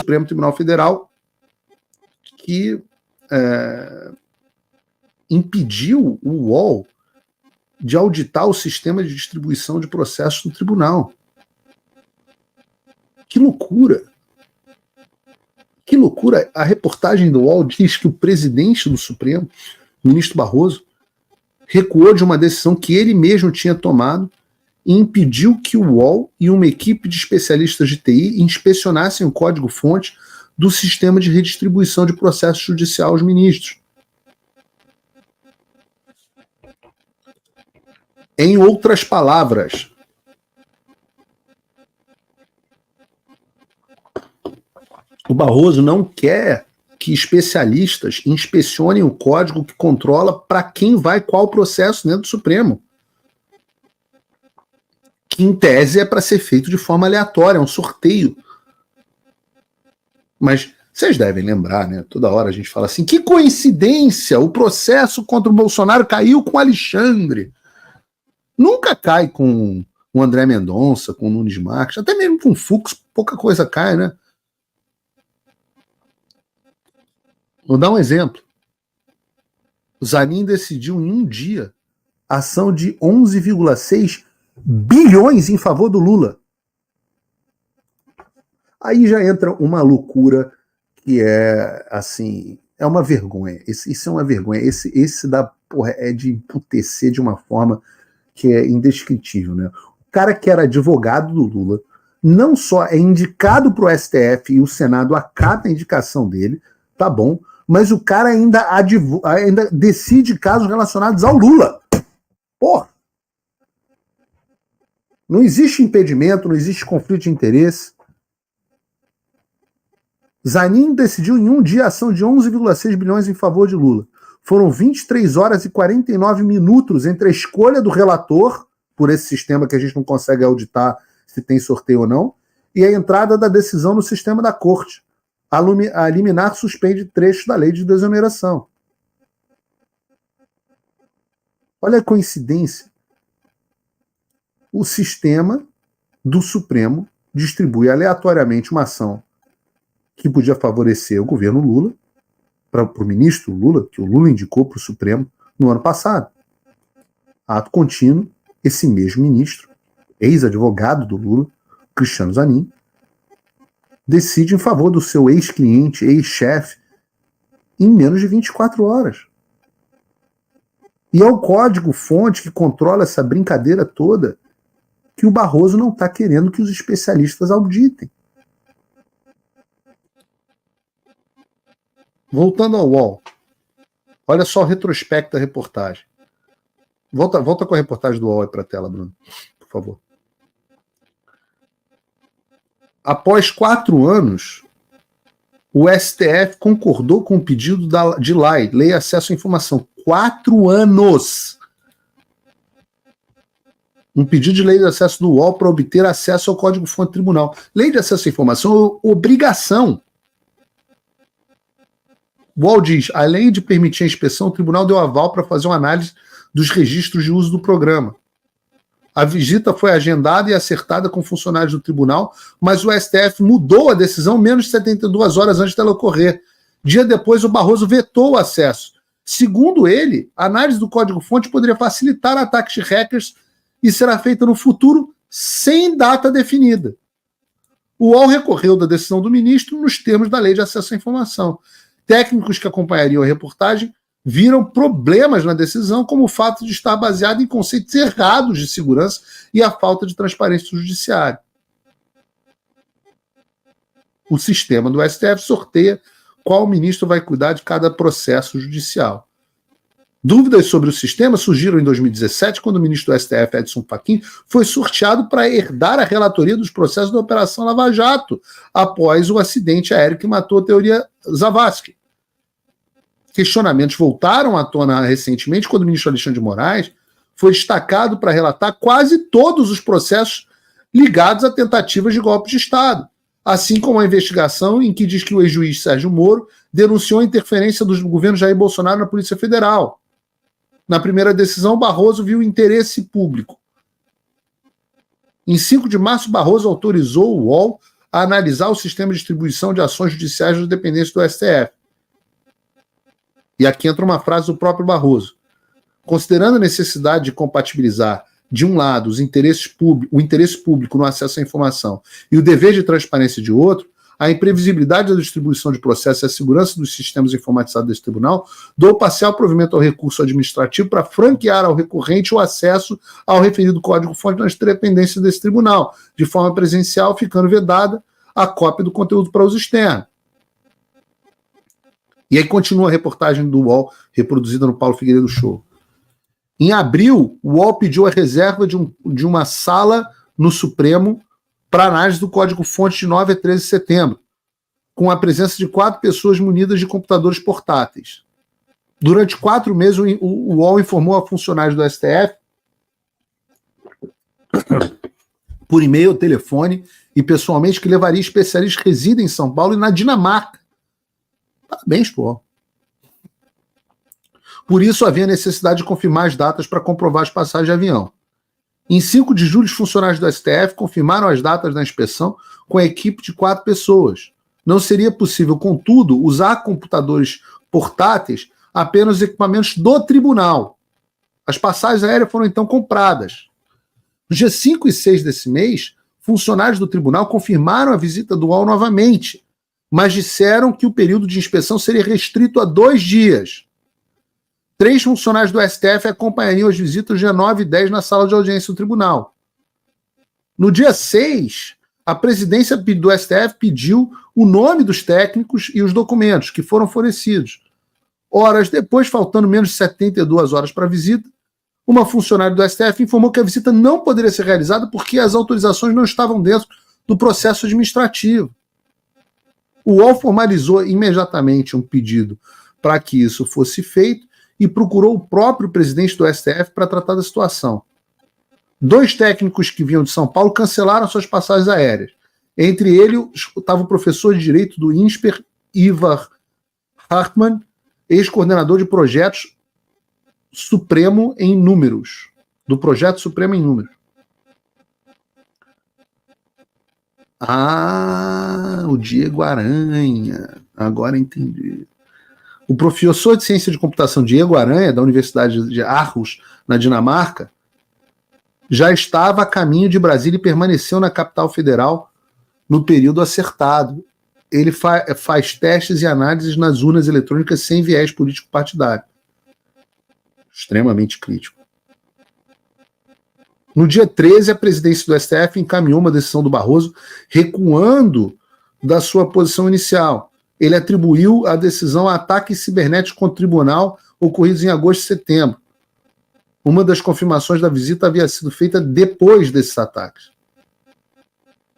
Supremo Tribunal Federal, que impediu o UOL de auditar o sistema de distribuição de processos no tribunal. Que loucura! Que loucura! A reportagem do UOL diz que o presidente do Supremo, o ministro Barroso, recuou de uma decisão que ele mesmo tinha tomado e impediu que o UOL e uma equipe de especialistas de TI inspecionassem o código-fonte do sistema de redistribuição de processo judicial aos ministros. Em outras palavras, o Barroso não quer que especialistas inspecionem o código que controla para quem vai qual processo dentro do Supremo. Que, em tese, é para ser feito de forma aleatória, é um sorteio. Mas vocês devem lembrar, né? Toda hora a gente fala assim, que coincidência, o processo contra o Bolsonaro caiu com o Alexandre. Nunca cai com o André Mendonça, com o Nunes Marques, até mesmo com o Fux, pouca coisa cai, né? Vou dar um exemplo. O Zanin decidiu em um dia ação de 11,6 bilhões em favor do Lula. Aí já entra uma loucura que é, assim, é uma vergonha. Isso é uma vergonha. Esse é de emputecer de uma forma que é indescritível, né? O cara que era advogado do Lula não só é indicado para o STF e o Senado acata a indicação dele, tá bom, mas o cara ainda decide casos relacionados ao Lula. Porra! Não existe impedimento, não existe conflito de interesse. Zanin decidiu em um dia ação de 11,6 bilhões em favor de Lula. Foram 23 horas e 49 minutos entre a escolha do relator, por esse sistema que a gente não consegue auditar se tem sorteio ou não, e a entrada da decisão no sistema da corte. A liminar suspende trechos da lei de desoneração. Olha a coincidência. O sistema do Supremo distribui aleatoriamente uma ação que podia favorecer o governo Lula, para o ministro Lula, que o Lula indicou para o Supremo no ano passado. Ato contínuo, esse mesmo ministro, ex-advogado do Lula, Cristiano Zanin, decide em favor do seu ex-cliente, ex-chefe, em menos de 24 horas. E é o código-fonte que controla essa brincadeira toda que o Barroso não está querendo que os especialistas auditem. Voltando ao UOL, olha só o retrospecto da reportagem. Volta com a reportagem do UOL aí para a tela, Bruno, por favor. Após 4 anos, o STF concordou com o pedido de Lei de Acesso à Informação. 4 anos! Um pedido de lei de acesso do UOL para obter acesso ao código-fonte tribunal. Lei de acesso à informação é obrigação. O UOL diz, além de permitir a inspeção, o tribunal deu aval para fazer uma análise dos registros de uso do programa. A visita foi agendada e acertada com funcionários do tribunal, mas o STF mudou a decisão menos de 72 horas antes dela ocorrer. Dia depois, o Barroso vetou o acesso. Segundo ele, a análise do código-fonte poderia facilitar ataques de hackers e será feita no futuro sem data definida. O UOL recorreu da decisão do ministro nos termos da Lei de Acesso à Informação. Técnicos que acompanhariam a reportagem viram problemas na decisão, como o fato de estar baseado em conceitos errados de segurança e a falta de transparência do judiciário. O sistema do STF sorteia qual ministro vai cuidar de cada processo judicial. Dúvidas sobre o sistema surgiram em 2017, quando o ministro do STF, Edson Fachin, foi sorteado para herdar a relatoria dos processos da Operação Lava Jato, após o acidente aéreo que matou a teoria Zavascki. Questionamentos voltaram à tona recentemente, quando o ministro Alexandre de Moraes foi destacado para relatar quase todos os processos ligados a tentativas de golpe de Estado, assim como a investigação em que diz que o ex-juiz Sérgio Moro denunciou a interferência do governo Jair Bolsonaro na Polícia Federal. Na primeira decisão, Barroso viu o interesse público. Em 5 de março, Barroso autorizou o UOL a analisar o sistema de distribuição de ações judiciais das dependências do STF. E aqui entra uma frase do próprio Barroso. Considerando a necessidade de compatibilizar, de um lado, o interesse público no acesso à informação e o dever de transparência de outro, a imprevisibilidade da distribuição de processos e a segurança dos sistemas informatizados desse tribunal, dou parcial provimento ao recurso administrativo para franquear ao recorrente o acesso ao referido código-fonte nas dependências desse tribunal, de forma presencial, ficando vedada a cópia do conteúdo para uso externo. E aí continua a reportagem do UOL, reproduzida no Paulo Figueiredo Show. Em abril, o UOL pediu a reserva de uma sala no Supremo para análise do código-fonte de 9 a 13 de setembro, com a presença de 4 pessoas munidas de computadores portáteis. Durante 4 meses, o UOL informou a funcionários do STF, por e-mail, telefone e pessoalmente, que levaria especialistas que residem em São Paulo e na Dinamarca. Parabéns, pô. Por isso, havia necessidade de confirmar as datas para comprovar as passagens de avião. Em 5 de julho, os funcionários do STF confirmaram as datas da inspeção com a equipe de 4 pessoas. Não seria possível, contudo, usar computadores portáteis apenas os equipamentos do tribunal. As passagens aéreas foram, então, compradas. Nos dias 5 e 6 desse mês, funcionários do tribunal confirmaram a visita do UOL novamente, mas disseram que o período de inspeção seria restrito a 2 dias. 3 funcionários do STF acompanhariam as visitas no dia 9 e 10 na sala de audiência do tribunal. No dia 6, a presidência do STF pediu o nome dos técnicos e os documentos que foram fornecidos. Horas depois, faltando menos de 72 horas para a visita, uma funcionária do STF informou que a visita não poderia ser realizada porque as autorizações não estavam dentro do processo administrativo. O UOL formalizou imediatamente um pedido para que isso fosse feito e procurou o próprio presidente do STF para tratar da situação. 2 técnicos que vinham de São Paulo cancelaram suas passagens aéreas. Entre eles estava o professor de Direito do INSPER, Ivar Hartmann, ex-coordenador de projetos Supremo em Números, do Projeto Supremo em Números. O Diego Aranha. Agora entendi. O professor de Ciência de Computação Diego Aranha, da Universidade de Aarhus, na Dinamarca, já estava a caminho de Brasília e permaneceu na capital federal no período acertado. Ele faz testes e análises nas urnas eletrônicas sem viés político partidário. Extremamente crítico. No dia 13, a presidência do STF encaminhou uma decisão do Barroso recuando da sua posição inicial. Ele atribuiu a decisão a ataques cibernéticos contra o tribunal ocorridos em agosto e setembro. Uma das confirmações da visita havia sido feita depois desses ataques,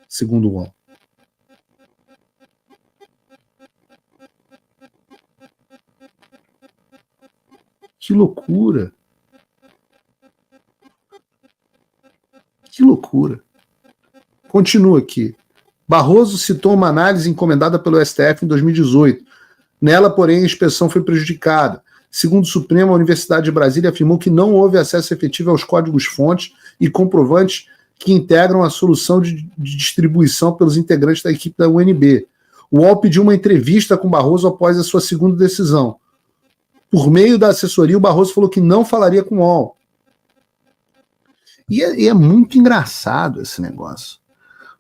segundo o UOL. Que loucura! Que loucura! Continua aqui. Barroso citou uma análise encomendada pelo STF em 2018. Nela, porém, a inspeção foi prejudicada. Segundo o Supremo, a Universidade de Brasília afirmou que não houve acesso efetivo aos códigos-fontes e comprovantes que integram a solução de distribuição pelos integrantes da equipe da UNB. O UOL pediu uma entrevista com Barroso após a sua segunda decisão. Por meio da assessoria, o Barroso falou que não falaria com o UOL. E é muito engraçado esse negócio.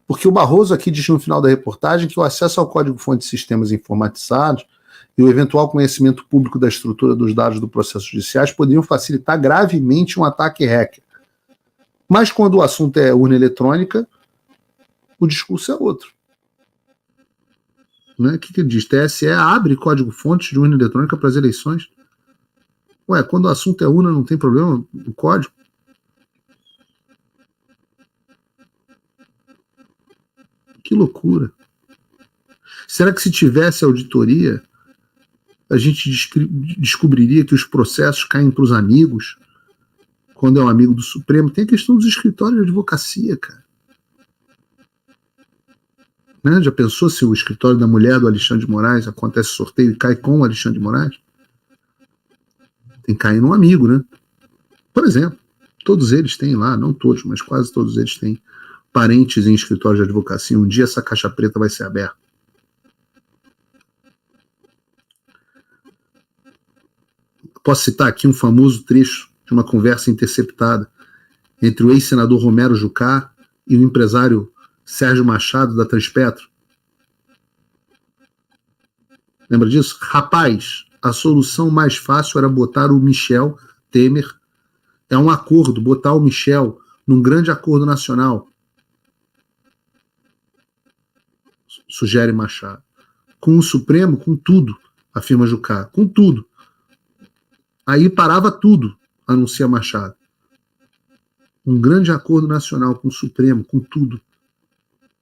Porque o Barroso aqui diz no final da reportagem que o acesso ao código-fonte de sistemas informatizados e o eventual conhecimento público da estrutura dos dados do processo judiciais poderiam facilitar gravemente um ataque hacker. Mas quando o assunto é urna eletrônica, o discurso é outro. Né? O que ele diz? TSE abre código-fonte de urna eletrônica para as eleições. Ué, quando o assunto é urna, não tem problema o código? Que loucura. Será que se tivesse auditoria, a gente descobriria que os processos caem para os amigos, quando é um amigo do Supremo? Tem a questão dos escritórios de advocacia, cara. Né? Já pensou se o escritório da mulher do Alexandre de Moraes acontece sorteio e cai com o Alexandre de Moraes? Tem que cair num amigo, né? Por exemplo, todos eles têm lá, não todos, mas quase todos eles têm parentes em escritório de advocacia. Um dia essa caixa preta vai ser aberta. Posso citar aqui um famoso trecho de uma conversa interceptada entre o ex-senador Romero Jucá e o empresário Sérgio Machado, da Transpetro. Lembra disso? Rapaz, a solução mais fácil era botar o Michel Temer. É um acordo, botar o Michel num grande acordo nacional. Sugere Machado. Com o Supremo, com tudo, afirma Jucá. Com tudo. Aí parava tudo, anuncia Machado. Um grande acordo nacional com o Supremo, com tudo.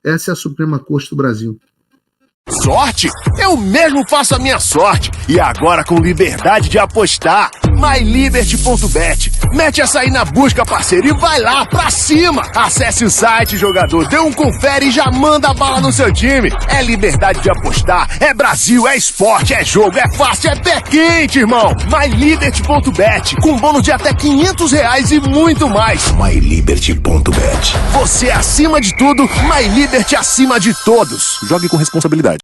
Essa é a Suprema Corte do Brasil. Sorte? Eu mesmo faço a minha sorte. E agora com liberdade de apostar. MyLiberty.bet. Mete essa aí na busca, parceiro, e vai lá pra cima. Acesse o site, jogador, dê um confere e já manda a bala no seu time. É liberdade de apostar, é Brasil, é esporte, é jogo, é fácil, é pé quente, irmão. MyLiberty.bet. Com bônus de até R$500 e muito mais. MyLiberty.bet. Você acima de tudo, MyLiberty acima de todos. Jogue com responsabilidade.